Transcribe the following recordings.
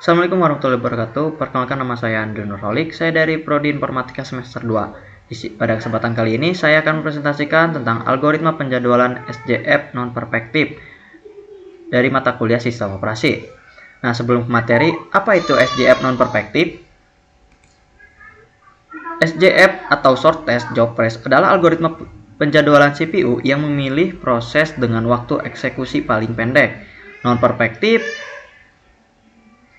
Assalamualaikum warahmatullahi wabarakatuh. Perkenalkan, nama saya Andrew Nurholik. Saya dari Prodi Informatika semester 2. Pada kesempatan kali ini saya akan mempresentasikan tentang algoritma penjadwalan SJF non-perspektif dari mata kuliah Sistem Operasi. Nah, sebelum ke materi, apa itu SJF non-perspektif? SJF atau Short Test Job Press adalah algoritma penjadwalan CPU yang memilih proses dengan waktu eksekusi paling pendek. Non-perspektif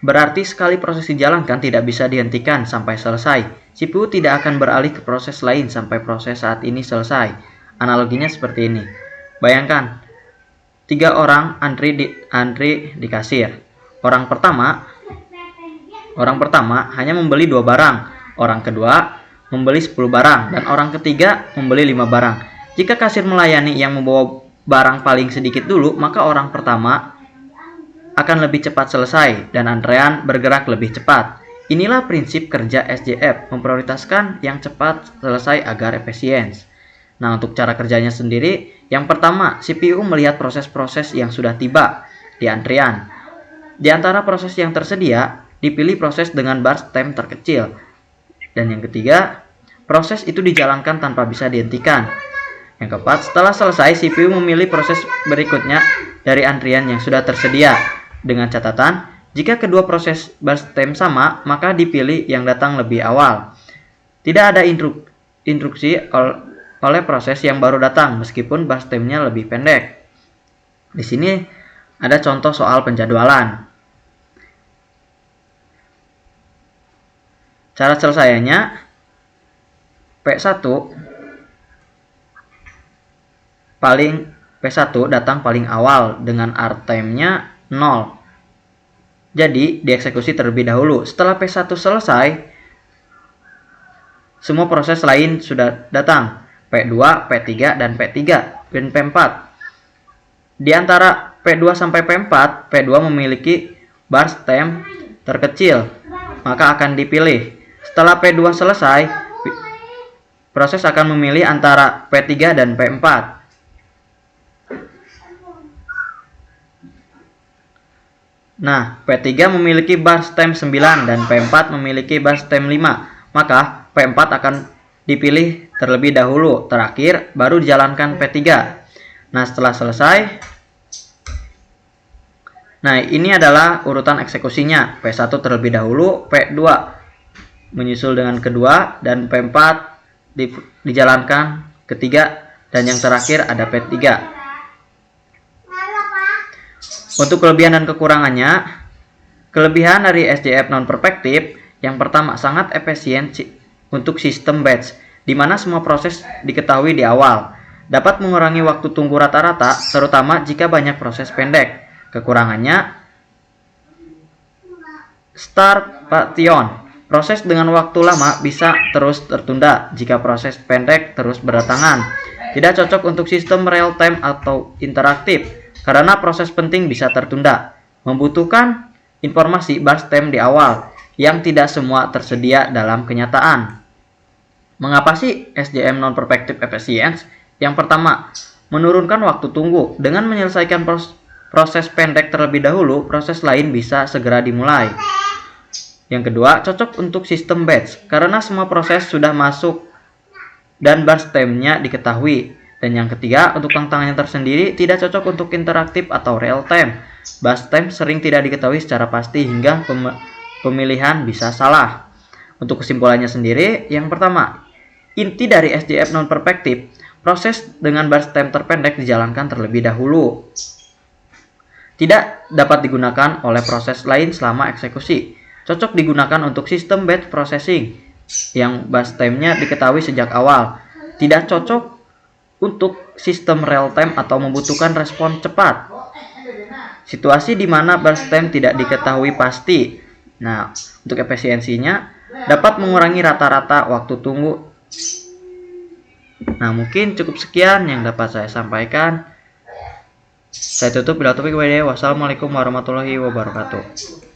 berarti sekali proses dijalankan tidak bisa dihentikan sampai selesai. CPU tidak akan beralih ke proses lain sampai proses saat ini selesai. Analoginya seperti ini. Bayangkan, 3 orang antri di kasir. Orang pertama hanya membeli 2 barang. Orang kedua membeli 10 barang. Dan orang ketiga membeli 5 barang. Jika kasir melayani yang membawa barang paling sedikit dulu, maka orang pertama akan lebih cepat selesai dan antrean bergerak lebih cepat. Inilah prinsip kerja SJF, memprioritaskan yang cepat selesai agar efisien. Nah, untuk cara kerjanya sendiri, yang pertama, CPU melihat proses-proses yang sudah tiba di antrian. Di antara proses yang tersedia, dipilih proses dengan bar stem terkecil. Dan yang ketiga, proses itu dijalankan tanpa bisa dihentikan. Yang keempat, setelah selesai, CPU memilih proses berikutnya dari antrian yang sudah tersedia. Dengan catatan, jika kedua proses bar stem sama, maka dipilih yang datang lebih awal. Tidak ada instruksi oleh proses yang baru datang, meskipun bar stemnya lebih pendek. Di sini ada contoh soal penjadwalan. Cara selesainya, P1 datang paling awal dengan R time-nya 0. Jadi dieksekusi terlebih dahulu. Setelah P1 selesai, semua proses lain sudah datang. P2, P3, dan P3 dan P4. Di antara P2 sampai P4, P2 memiliki bar stem terkecil, maka akan dipilih. Setelah P2 selesai, proses akan memilih antara P3 dan P4. Nah, P3 memiliki bar stem 9 dan P4 memiliki bar stem 5. Maka P4 akan dipilih terlebih dahulu, terakhir baru dijalankan P3. Nah, setelah selesai, nah ini adalah urutan eksekusinya. P1 terlebih dahulu, P2 menyusul dengan kedua, dan P4 dijalankan ketiga, dan yang terakhir ada P3. Untuk kelebihan dan kekurangannya, kelebihan dari SJF non-perspektif, yang pertama sangat efisien untuk sistem batch, di mana semua proses diketahui di awal. Dapat mengurangi waktu tunggu rata-rata, terutama jika banyak proses pendek. Kekurangannya, starvation. Proses dengan waktu lama bisa terus tertunda jika proses pendek terus berdatangan. Tidak cocok untuk sistem real time atau interaktif, karena proses penting bisa tertunda. Membutuhkan informasi bar stem di awal yang tidak semua tersedia dalam kenyataan. Mengapa sih SJF non-perspektif efisiens? Yang pertama, menurunkan waktu tunggu. Dengan menyelesaikan proses pendek terlebih dahulu, proses lain bisa segera dimulai. Yang kedua, cocok untuk sistem batch, karena semua proses sudah masuk dan bar stemnya diketahui. Dan yang ketiga, untuk tantangannya tersendiri, tidak cocok untuk interaktif atau real time. Bar stem sering tidak diketahui secara pasti hingga pemilihan bisa salah. Untuk kesimpulannya sendiri, yang pertama, inti dari SJF non-perspektif, proses dengan bar stem terpendek dijalankan terlebih dahulu. Tidak dapat digunakan oleh proses lain selama eksekusi. Cocok digunakan untuk sistem batch processing yang bar stemnya diketahui sejak awal. Tidak cocok untuk sistem real time atau membutuhkan respon cepat. Situasi di mana bar stem tidak diketahui pasti. Nah, untuk efisiensinya dapat mengurangi rata-rata waktu tunggu. Nah, mungkin cukup sekian yang dapat saya sampaikan. Saya tutup. Wassalamualaikum warahmatullahi wabarakatuh.